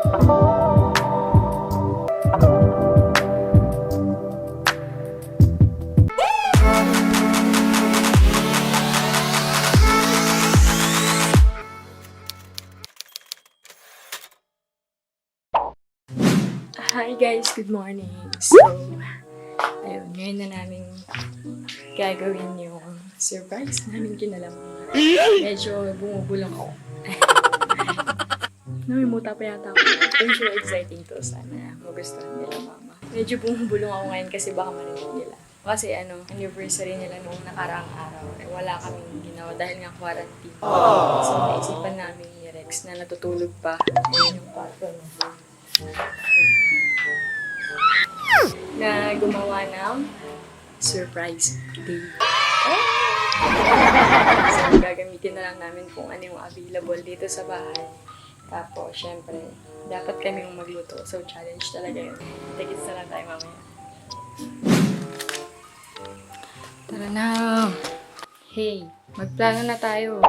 Hi guys, good morning. So, ayun, ngayon na namin gagawin yung surprise namin kinalaman. Medyo bumubulong ako. Namimuta pa yata ako. I'm sure exciting to. Sana magustuhan nila mama. Medyo bumubulong ako ngayon kasi baka marinig nila. Kasi anniversary nila nung nakaraang araw. Wala kaming ginawa dahil nga quarantine. So, naisipan namin ni Rex na natutulog pa. Ayun yung kwarto niya. Na gumawa ng surprise day. So, gagamitin na lang namin kung ano yung available dito sa bahay. Tapos, syempre, dapat kami yung magluto. So, challenge talaga yun. Tikits na lang tayo mamaya. Tara na! Hey, magplano na tayo.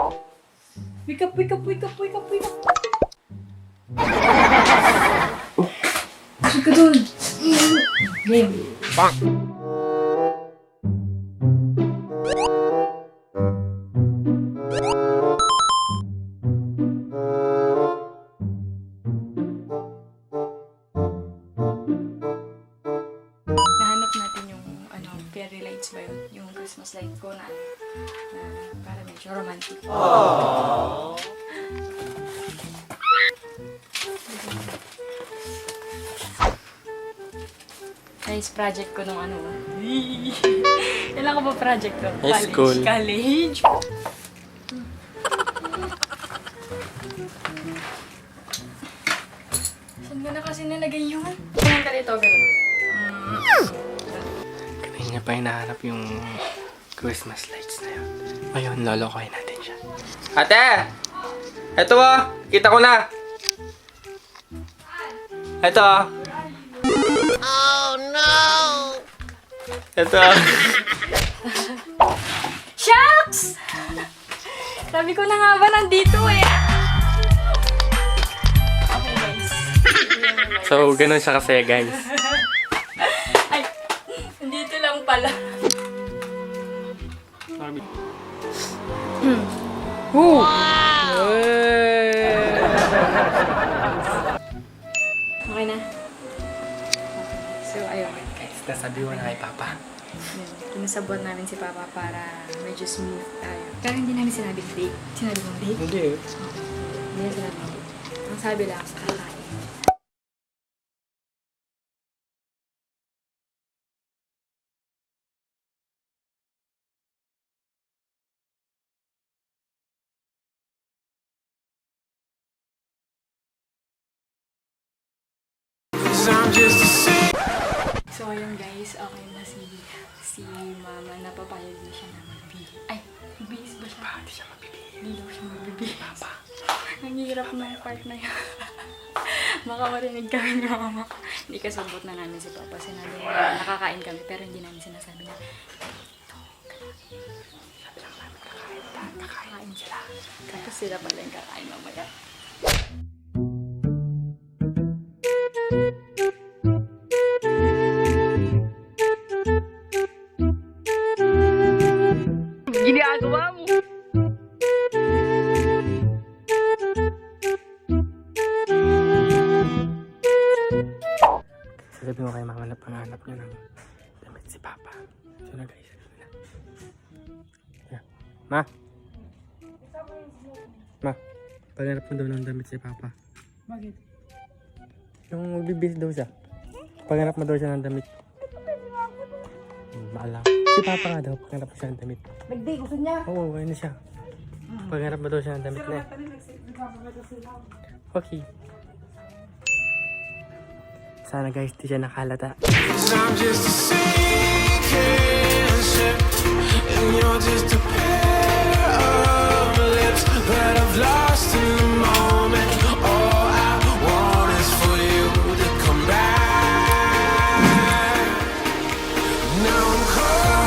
Wake up, wake up, wake up, wake up, wake up! Busog ka dun! Game. Bang! Nahanap natin yung fairy lights ba yun? Yung Christmas light ko na para medyo romantic. Aww. Guys, project ko nung Kailan ko ba project ko? High school. College. Saan ko na kasi nalagay yun? Kailan ka dito, gano'n? Kanina pa hinahanap yung Christmas lights na yun. Ngayon, lolokohin natin siya. Ate! Eto kita ko na! Eto Oh no! Eto Shucks! Sabi ko na nga ba nandito eh. Okay guys. So, ganun siya kasi guys. Ay, nandito lang pala. Woo! Okay na. So, ayun. Guys, nasabi mo na kay Papa. Kinasabot namin si Papa para medyo smooth tayo. Pero hindi namin sinabi date. Sinabi mong date? Hindi. Hindi na sinabi date. Ang sabi lang sa kakain. So, ayun guys, okay na si Mama, napapayag na siya na magbihis. Ay, magbihis ba siya? Hindi siya mabibigil. Hindi daw siya magbihis. Papa. Ang hirap ng part na yun. Baka marinig kami ni Mama. Hindi kasabot na namin si Papa. Sinabi na nakakain kami, pero hindi namin sinasabi na Sabi lang namin kakain sila. tapos sila pala yung kakain mamaya. Ginagawa mo! Sabi mo kay Mama na panganap niya ng damit si Papa. So na guys, sabi na. Yeah. Ma! Ma! Panganap mo daw ng damit si Papa. Bakit? Yung magbibis daw siya. Panganap mo daw siya ng damit. Baala. Si Papa nga daw, panganap mo siya ng damit. Nag-day, gusto niya. Oo, ayun na siya. Pangarap ba daw siya ng damit na? Okay. Sana guys, di siya nakalata. I'm just a sinking ship, and you're just a pair of lips that I've lost in the moment. All I want is for you to come back. Now I'm caught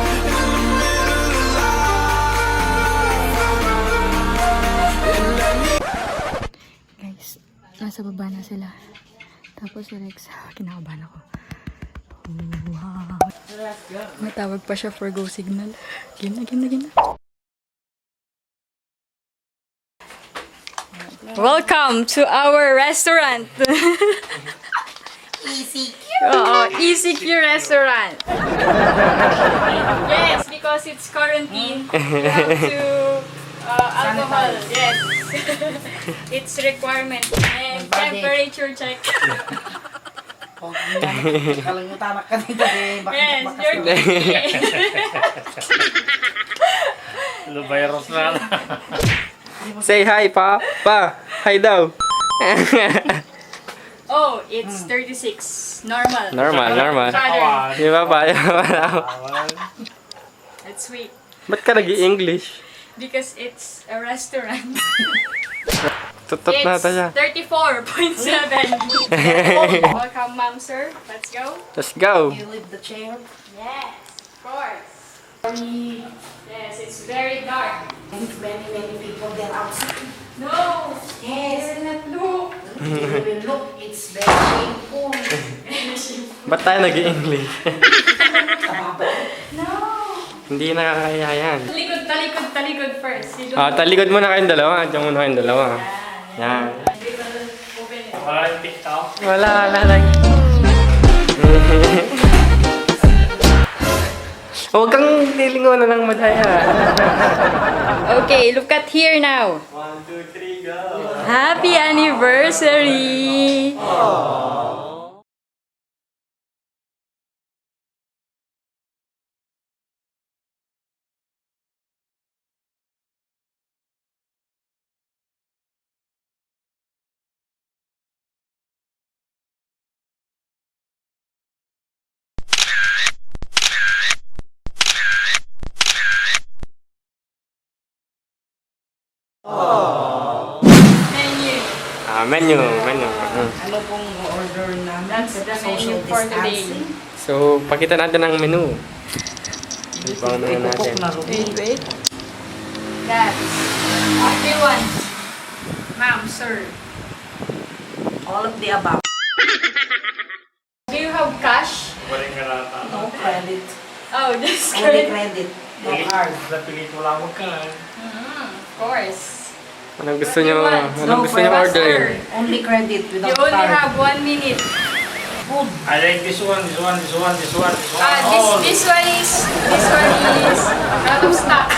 in the middle of life, and I need Nasa baba na sila. Tapos si Rex, kinakabahan ako. Wow. Matawag pa siya for go signal. Gina. Welcome to our restaurant. ECQ. ECQ restaurant. Yes, because it's quarantine. We have to alcohol. Yes. It's requirement. And temperature check. Kalimutan ka dito eh. Yes, you're Virus na. Say hi, pa. Pa, hi daw. Oh, it's 36. Normal. Normal. Father. Di ba pa? That's sweet. Ba't ka nag-i-English? Because it's a restaurant. Tutot na tayo. 34.7. Welcome, ma'am, sir. Let's go. Let's go. You leave the chair. Yes, of course. Yes, it's very dark. And many people there outside. No, Yes. you're not look. You will look. It's very shameful. Ba't tayo nag-i-English? No. Hindi nakakaya yan. Talikod first. You Ah, talikod muna kayong dalawa. Diyan muna kayong dalawa. Yan. Wala yung TikTok. Wala lang. Huwag kang lilingon na lang madaya. Okay, look at here now. 1, 2, 3, go! Happy anniversary! Menu. Menu. Ano pong order namin? That's the Social menu for today. distancing. So, pakita natin ang menu. Ibang na natin. Wait. That's what do you want? Ma'am, sir. All of the above. Do you have cash? Walang karata. No credit. Oh, just Only credit. credit. No card. Sa pelikula mo ka. Of course. Anong gusto What do you nyo? want? Anong No, gusto nyo but order? sir. Only credit You without only card. have 1 minute. Food. I like this one. This All. one is out of stock.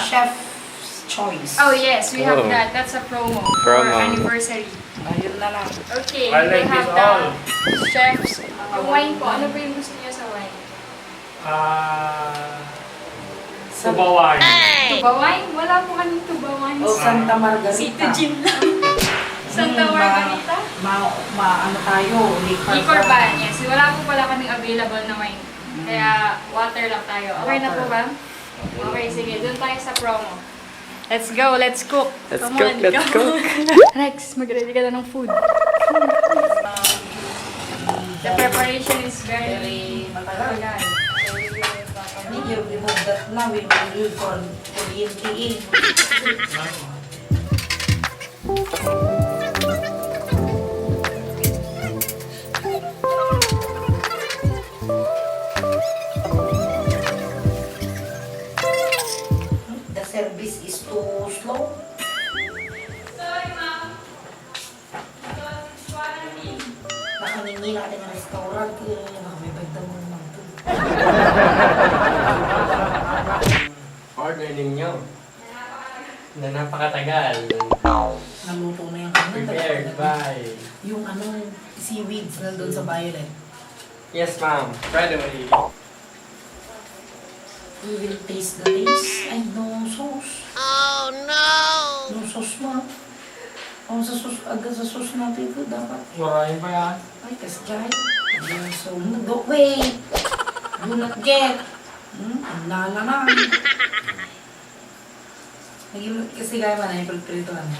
Chef's choice. Oh yes, we have Oh. that. That's a promo for Promo. anniversary. Ayun na lang. Okay, I we like have this the all. chef's. Yung wine po, ano ba yung gusto niya sa wine? Tuba wine. Tuba wine? Wala po kaming tuba wine. O Santa Margarita. Sito gin lang. Santa Margarita? Ano tayo? Liquor ban, yes. Wala po pala kaming available na wine. Kaya water lang tayo. Okay na po ba? Okay, sige. Doon tayo sa promo. Let's go, let's cook. Let's Come cook, on, let's go. cook. Rex, mag-ready ka na ng food. The preparation is very matagal. Need you remove that now. We will use for Yiiiee. The service is too slow. Sorry, ma'am. Because it's quarantine. Nakaningi natin ng restaurant. Nakabibagda mo naman ito. Order ninyo. Na napakatagal. Naluto na yung ano. Prepared by... Yung seaweeds nandun sa violet. Yes, ma'am. Right away. We will taste the taste. Ay, no sauce. Oh, no! No sauce mo. Sa sauce, agad sa sauce natin ito dapat. Murahin pa yan. Ay, kasi dyan. So, go, wait! Do not get. Ang lala na. Kasi gaya man, ay pagprito ano.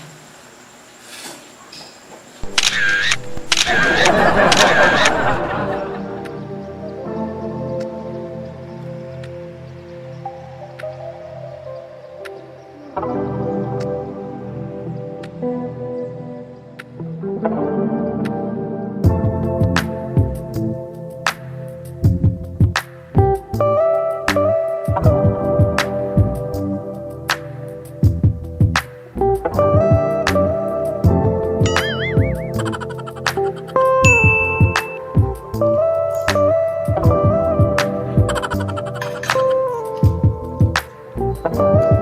Oh.